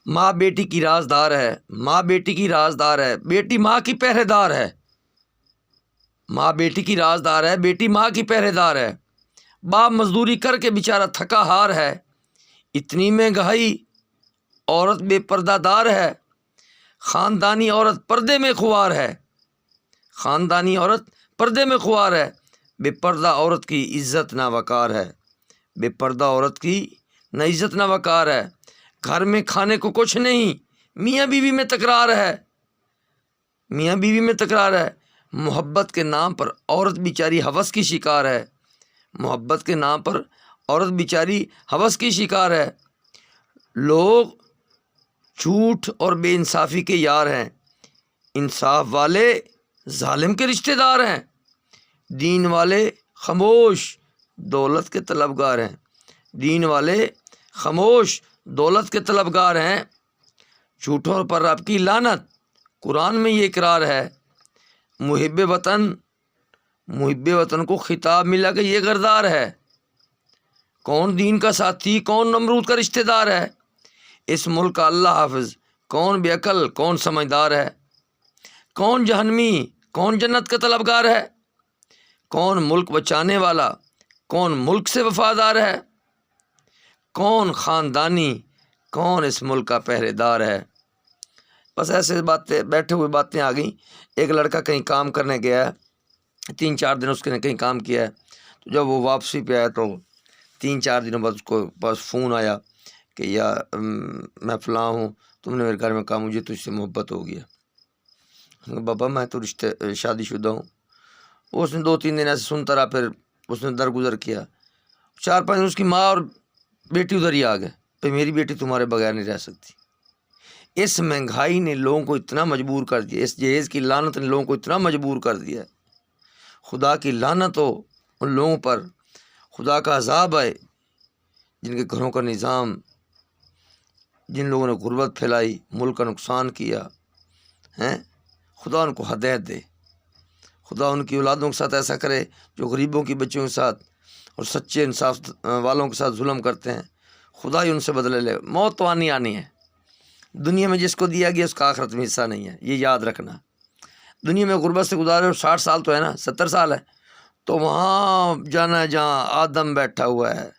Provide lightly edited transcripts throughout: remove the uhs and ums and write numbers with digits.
ماں بیٹی کی رازدار ہے، ماں بیٹی کی رازدار ہے، بیٹی ماں کی پہرے دار ہے۔ ماں بیٹی کی رازدار ہے، بیٹی ماں کی پہرے دار ہے۔ باپ مزدوری کر کے بیچارہ تھکا ہار ہے، اتنی مہنگائی عورت بے پردہ دار ہے۔ خاندانی عورت پردے میں خوار ہے، خاندانی عورت پردے میں خوار ہے۔ بے پردہ عورت کی عزت نہ وقار ہے، بے پردہ عورت کی نہ عزت نہ وقار ہے۔ گھر میں کھانے کو کچھ نہیں، میاں بیوی میں تکرار ہے، میاں بیوی میں تکرار ہے۔ محبت کے نام پر عورت بیچاری ہوس کی شکار ہے، محبت کے نام پر عورت بیچاری ہوس کی شکار ہے۔ لوگ جھوٹ اور بے انصافی کے یار ہیں، انصاف والے ظالم کے رشتہ دار ہیں۔ دین والے خاموش دولت کے طلبگار ہیں، دین والے خاموش دولت کے طلبگار ہیں۔ جھوٹوں پر رب کی لعنت، قرآن میں یہ اقرار ہے۔ محب وطن کو خطاب ملا کہ یہ غردار ہے۔ کون دین کا ساتھی، کون نمرود کا رشتہ دار ہے؟ اس ملک کا اللہ حافظ، کون بے عقل کون سمجھدار ہے؟ کون جہنمی کون جنت کا طلبگار ہے؟ کون ملک بچانے والا کون ملک سے وفادار ہے؟ کون خاندانی کون اس ملک کا پہرے دار ہے؟ بس ایسے باتیں بیٹھے ہوئے باتیں آ گئیں۔ ایک لڑکا کہیں کام کرنے گیا ہے، 3-4 دن اس کے نے کہیں کام کیا ہے، تو جب وہ واپسی پہ آیا تو 3-4 دنوں بعد اس کو پاس فون آیا کہ یار میں فلاں ہوں، تم نے میرے گھر میں کہا مجھے تجھ سے محبت ہو گیا۔ بابا میں تو شادی شدہ ہوں۔ اس نے 2-3 دن ایسے سنتا رہا، پھر اس نے درگزر کیا۔ 4-5 دن اس کی ماں اور بیٹی ادھر ہی آ گئے، پھر میری بیٹی تمہارے بغیر نہیں رہ سکتی۔ اس مہنگائی نے لوگوں کو اتنا مجبور کر دیا، اس جہیز کی لعنت نے لوگوں کو اتنا مجبور کر دیا۔ خدا کی لعنت ہو ان لوگوں پر، خدا کا عذاب ہے جن کے گھروں کا نظام، جن لوگوں نے غربت پھیلائی، ملک کا نقصان کیا ہیں۔ خدا ان کو ہدایت دے، خدا ان کی اولادوں کے ساتھ ایسا کرے جو غریبوں کی بچوں کے ساتھ اور سچے انصاف والوں کے ساتھ ظلم کرتے ہیں، خدا ہی ان سے بدلے لے۔ موت تو آنی ہے، دنیا میں جس کو دیا گیا اس کا آخرت میں حصہ نہیں ہے، یہ یاد رکھنا۔ دنیا میں غربت سے گزارے 60 سال تو ہے نا، 70 سال ہے، تو وہاں جانا ہے جہاں آدم بیٹھا ہوا ہے،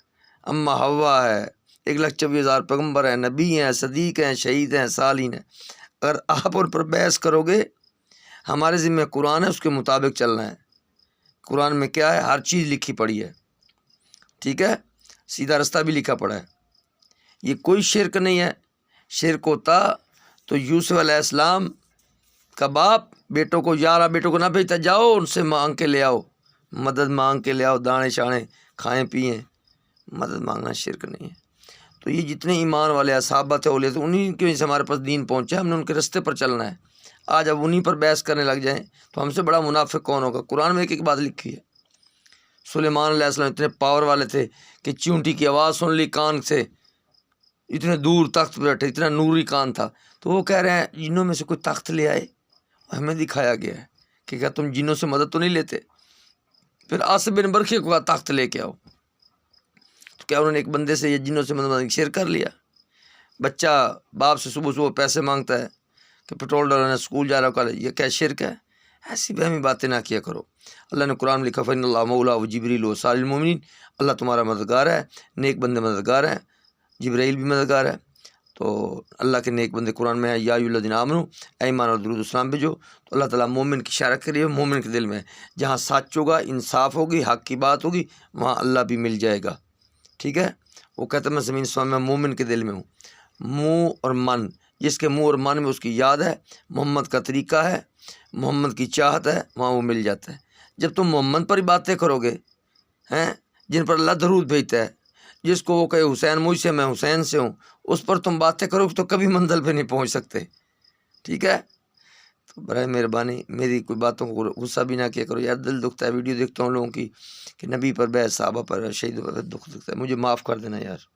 اماں حوا ہے، 1,24,000 پیغمبر ہیں، نبی ہیں، صدیق ہیں، شہید ہیں، صالحین ہیں۔ اگر آپ ان پر بحث کرو گے، ہمارے ذمہ قرآن ہے، اس کے مطابق چلنا ہے۔ قرآن میں کیا ہے؟ ہر چیز لکھی پڑی ہے، ٹھیک ہے، سیدھا رستہ بھی لکھا پڑا ہے۔ یہ کوئی شرک نہیں ہے۔ شرک ہوتا تو یوسف علیہ السلام کا باپ بیٹوں کو، یارہ بیٹوں کو نہ بھیجتا، جاؤ ان سے مانگ کے لے آؤ، مدد مانگ کے لے آؤ، دانے شانے کھائیں پئیں۔ مدد مانگنا شرک نہیں ہے۔ تو یہ جتنے ایمان والے اصحابہ تھے، اولیاء تھے، انہیں کی وجہ سے ہمارے پاس دین پہنچا، ہم نے ان کے رستے پر چلنا ہے۔ آج اب انہیں پر بحث کرنے لگ جائیں تو ہم سے بڑا منافق کون ہوگا؟ قرآن میں ایک بات لکھی ہے۔ سلیمان علیہ السلام اتنے پاور والے تھے کہ چیونٹی کی آواز سن لی کان سے، اتنے دور تخت پہ بیٹھے، اتنا نوری کان تھا، تو وہ کہہ رہے ہیں جنوں میں سے کوئی تخت لے آئے۔ ہمیں دکھایا گیا ہے کہ کیا تم جنوں سے مدد تو نہیں لیتے؟ پھر آصف بن برقیہ کو کہا تخت لے کے آؤ، تو کیا انہوں نے ایک بندے سے یہ جنوں سے مدد شیئر کر لیا؟ بچہ باپ سے صبح صبح پیسے مانگتا ہے کہ پٹرول ڈالنا، اسکول جا رہا ہو، یہ کیا شرک ہے؟ ایسی بہمی باتیں نہ کیا کرو۔ اللہ نے قرآن میں لکھا فإن اللہ مولا و جبریل و صالح المؤمنین، اللہ تمہارا مددگار ہے، نیک بندے مددگار ہیں، جبرائیل بھی مددگار ہے۔ تو اللہ کے نیک بندے قرآن میں ہے یا ایھا الذین آمنوا، اے ایمان اور درود السلام بھیجو۔ تو اللہ تعالیٰ مومن کی اشارہ کے لیے، مومن کے دل میں جہاں سچ ہوگا، انصاف ہوگی، حق کی بات ہوگی، وہاں اللہ بھی مل جائے گا، ٹھیک ہے۔ وہ کہتا ہے میں زمین سوام میں مومن کے دل میں ہوں۔ منہ اور من، جس کے منہ اور من میں اس کی یاد ہے، محمد کا طریقہ ہے، محمد کی چاہت ہے، وہاں وہ مل جاتا ہے۔ جب تم محمد پر ہی باتیں کرو گے ہیں، جن پر اللہ درود بھیجتا ہے، جس کو وہ کہے حسین مجھ سے، میں حسین سے ہوں، اس پر تم باتیں کرو گے تو کبھی منزل پہ نہیں پہنچ سکتے، ٹھیک ہے۔ تو برائے مہربانی میری کوئی باتوں کو غصہ بھی نہ کیا کرو یار، دل دکھتا ہے ویڈیو دیکھتا ہوں لوگوں کی کہ نبی پر بحث، صحابہ پر، شہیدوں پر دکھ دکھتا ہے، مجھے معاف کر دینا یار۔